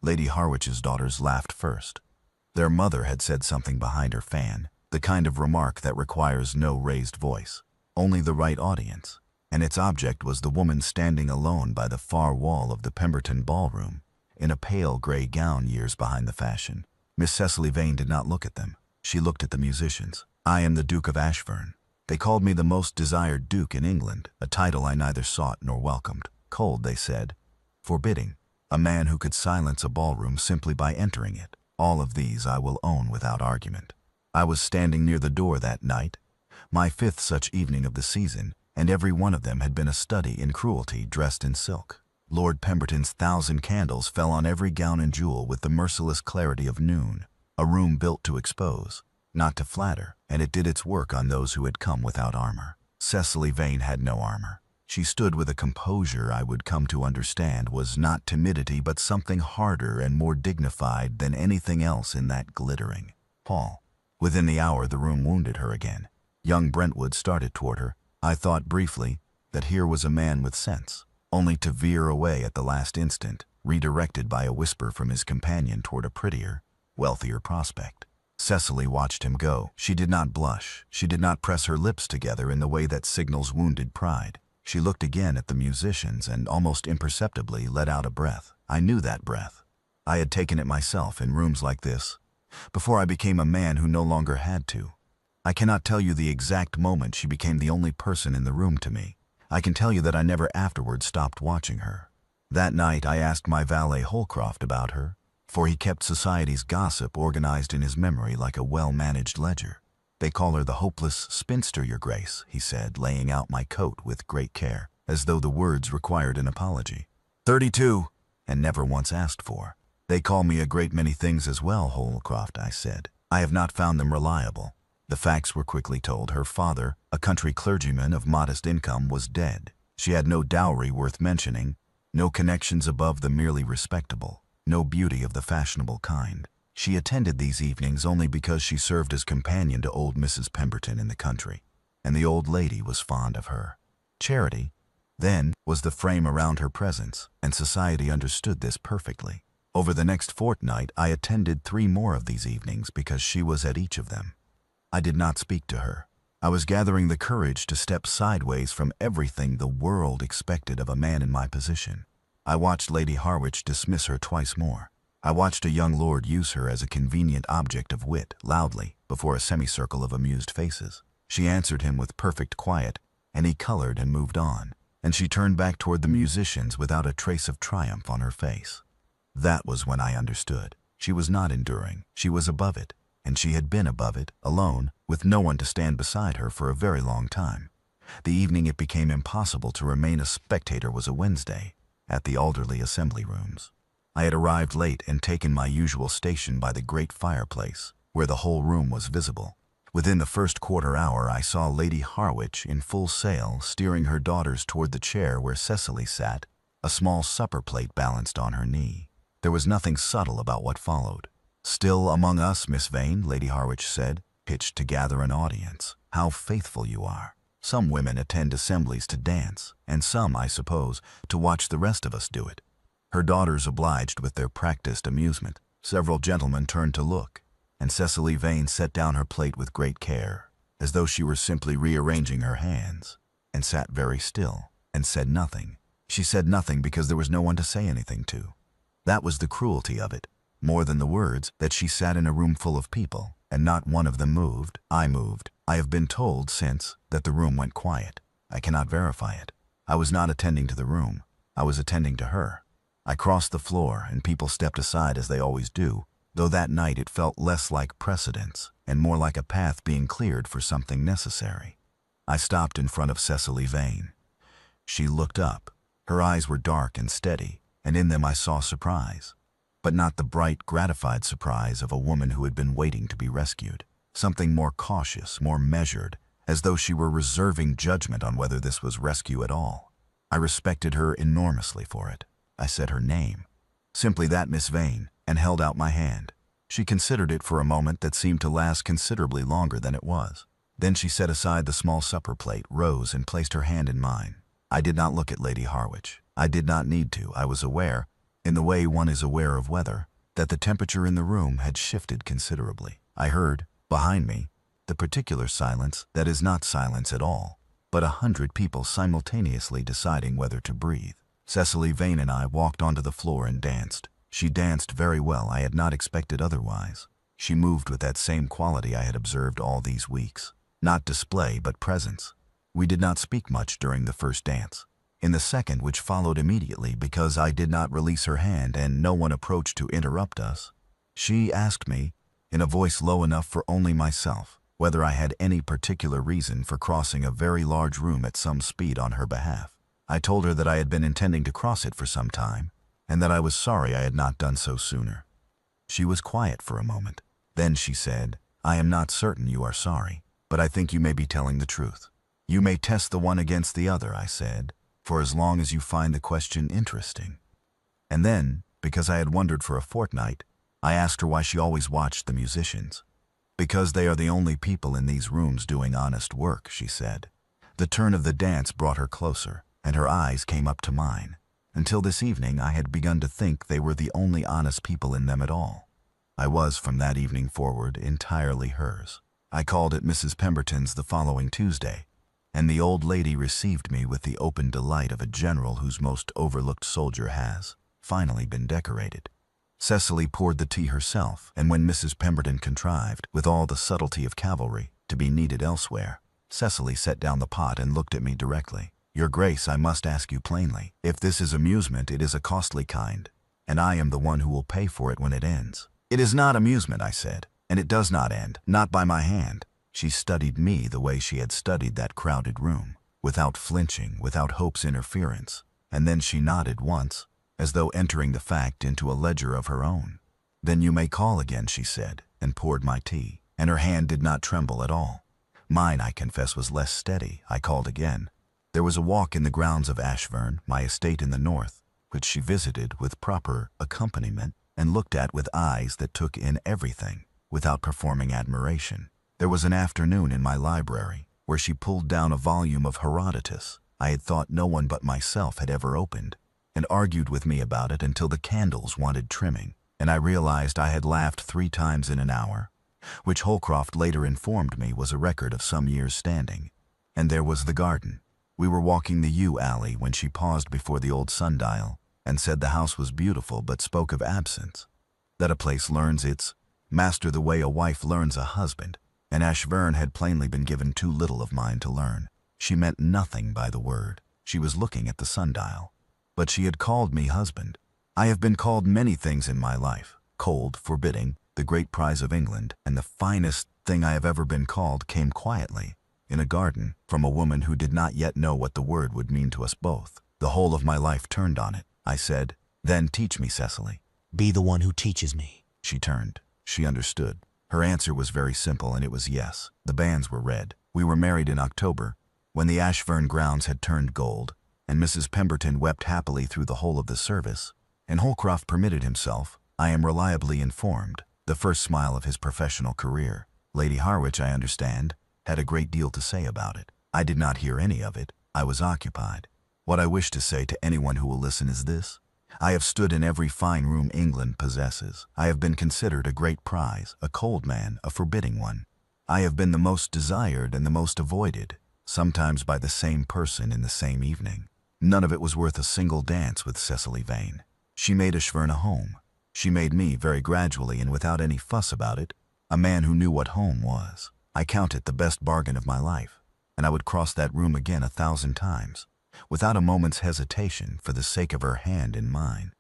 Lady Harwich's daughters laughed first. Their mother had said something behind her fan, the kind of remark that requires no raised voice, only the right audience, and its object was the woman standing alone by the far wall of the Pemberton ballroom, in a pale gray gown years behind the fashion. Miss Cecily Vane did not look at them. She looked at the musicians. "I am the Duke of Ashfern. They called me the most desired duke in England, a title I neither sought nor welcomed. Cold, they said. Forbidding. A man who could silence a ballroom simply by entering it. All of these I will own without argument. I was standing near the door that night, my 5th such evening of the season, and every one of them had been a study in cruelty dressed in silk. Lord Pemberton's 1,000 candles fell on every gown and jewel with the merciless clarity of noon. A room built to expose, not to flatter, and it did its work on those who had come without armor. Cecily Vane had no armor. She stood with a composure I would come to understand was not timidity but something harder and more dignified than anything else in that glittering hall. Within the hour the room wounded her again. Young Brentwood started toward her. I thought briefly that here was a man with sense, only to veer away at the last instant, redirected by a whisper from his companion toward a prettier, wealthier prospect. Cecily watched him go. She did not blush. She did not press her lips together in the way that signals wounded pride. She looked again at the musicians and almost imperceptibly let out a breath. I knew that breath. I had taken it myself in rooms like this, before I became a man who no longer had to. I cannot tell you the exact moment she became the only person in the room to me. I can tell you that I never afterward stopped watching her. That night I asked my valet Holcroft about her, for he kept society's gossip organized in his memory like a well-managed ledger. "They call her the hopeless spinster, Your Grace," he said, laying out my coat with great care, as though the words required an apology. 32, and never once asked for. "They call me a great many things as well, Holcroft," I said. "I have not found them reliable." The facts were quickly told. Her father, a country clergyman of modest income, was dead. She had no dowry worth mentioning, no connections above the merely respectable, no beauty of the fashionable kind. She attended these evenings only because she served as companion to old Mrs. Pemberton in the country, and the old lady was fond of her. Charity, then, was the frame around her presence, and society understood this perfectly. Over the next fortnight I attended 3 more of these evenings because she was at each of them. I did not speak to her. I was gathering the courage to step sideways from everything the world expected of a man in my position. I watched Lady Harwich dismiss her twice more. I watched a young lord use her as a convenient object of wit, loudly, before a semicircle of amused faces. She answered him with perfect quiet, and he colored and moved on, and she turned back toward the musicians without a trace of triumph on her face. That was when I understood. She was not enduring. She was above it, and she had been above it, alone, with no one to stand beside her for a very long time. The evening it became impossible to remain a spectator was a Wednesday, at the Alderley Assembly Rooms. I had arrived late and taken my usual station by the great fireplace, where the whole room was visible. Within the first quarter hour I saw Lady Harwich in full sail steering her daughters toward the chair where Cecily sat, a small supper plate balanced on her knee. There was nothing subtle about what followed. "Still among us, Miss Vane," Lady Harwich said, pitched to gather an audience. "How faithful you are. Some women attend assemblies to dance, and some, I suppose, to watch the rest of us do it." Her daughters obliged with their practiced amusement. Several gentlemen turned to look, and Cecily Vane set down her plate with great care, as though she were simply rearranging her hands, and sat very still, and said nothing. She said nothing because there was no one to say anything to. That was the cruelty of it, more than the words, that she sat in a room full of people, and not one of them moved. I moved. I have been told since that the room went quiet. I cannot verify it. I was not attending to the room. I was attending to her. I crossed the floor, and people stepped aside as they always do, though that night it felt less like precedence and more like a path being cleared for something necessary. I stopped in front of Cecily Vane. She looked up. Her eyes were dark and steady, and in them I saw surprise, but not the bright, gratified surprise of a woman who had been waiting to be rescued. Something more cautious, more measured, as though she were reserving judgment on whether this was rescue at all. I respected her enormously for it. I said her name, simply that, Miss Vane, and held out my hand. She considered it for a moment that seemed to last considerably longer than it was. Then she set aside the small supper plate, rose, and placed her hand in mine. I did not look at Lady Harwich. I did not need to. I was aware, in the way one is aware of weather, that the temperature in the room had shifted considerably. I heard, behind me, the particular silence that is not silence at all, but 100 people simultaneously deciding whether to breathe. Cecily Vane and I walked onto the floor and danced. She danced very well. I had not expected otherwise. She moved with that same quality I had observed all these weeks. Not display, but presence. We did not speak much during the first dance. In the second, which followed immediately because I did not release her hand and no one approached to interrupt us, she asked me, in a voice low enough for only myself, whether I had any particular reason for crossing a very large room at some speed on her behalf. I told her that I had been intending to cross it for some time, and that I was sorry I had not done so sooner. She was quiet for a moment. Then she said, "I am not certain you are sorry, but I think you may be telling the truth." "You may test the one against the other," I said, "for as long as you find the question interesting." And then, because I had wondered for a fortnight, I asked her why she always watched the musicians. "Because they are the only people in these rooms doing honest work," she said. The turn of the dance brought her closer, and her eyes came up to mine. Until this evening, I had begun to think they were the only honest people in them at all. I was, from that evening forward, entirely hers. I called at Mrs. Pemberton's the following Tuesday, and the old lady received me with the open delight of a general whose most overlooked soldier has, finally, been decorated. Cecily poured the tea herself, and when Mrs. Pemberton contrived, with all the subtlety of cavalry, to be needed elsewhere, Cecily set down the pot and looked at me directly. "Your Grace, I must ask you plainly, if this is amusement, it is a costly kind, and I am the one who will pay for it when it ends." "It is not amusement," I said, "and it does not end, not by my hand." She studied me the way she had studied that crowded room, without flinching, without hope's interference, and then she nodded once, as though entering the fact into a ledger of her own. "Then you may call again," she said, and poured my tea, and her hand did not tremble at all. Mine, I confess, was less steady. I called again. There was a walk in the grounds of Ashburn, my estate in the north, which she visited with proper accompaniment and looked at with eyes that took in everything, without performing admiration. There was an afternoon in my library, where she pulled down a volume of Herodotus I had thought no one but myself had ever opened, and argued with me about it until the candles wanted trimming, and I realized I had laughed 3 times in an hour, which Holcroft later informed me was a record of some years' standing. And there was the garden. We were walking the yew alley when she paused before the old sundial and said the house was beautiful but spoke of absence, that a place learns its master the way a wife learns a husband, and Ashburn had plainly been given too little of mine to learn. She meant nothing by the word. She was looking at the sundial. But she had called me husband. I have been called many things in my life: cold, forbidding, the great prize of England, and the finest thing I have ever been called came quietly, in a garden, from a woman who did not yet know what the word would mean to us both. The whole of my life turned on it. I said, "Then teach me, Cecily." "Be the one who teaches me." She turned. She understood. Her answer was very simple, and it was yes. The banns were read. We were married in October, when the Ashburn grounds had turned gold, and Mrs. Pemberton wept happily through the whole of the service, and Holcroft permitted himself, I am reliably informed, the first smile of his professional career. Lady Harwich, I understand, had a great deal to say about it. I did not hear any of it. I was occupied. What I wish to say to anyone who will listen is this: I have stood in every fine room England possesses. I have been considered a great prize, a cold man, a forbidding one. I have been the most desired and the most avoided, sometimes by the same person in the same evening. None of it was worth a single dance with Cecily Vane. She made Ashburn a home. She made me, very gradually and without any fuss about it, a man who knew what home was. I count it the best bargain of my life, and I would cross that room again 1,000 times, without a moment's hesitation, for the sake of her hand in mine.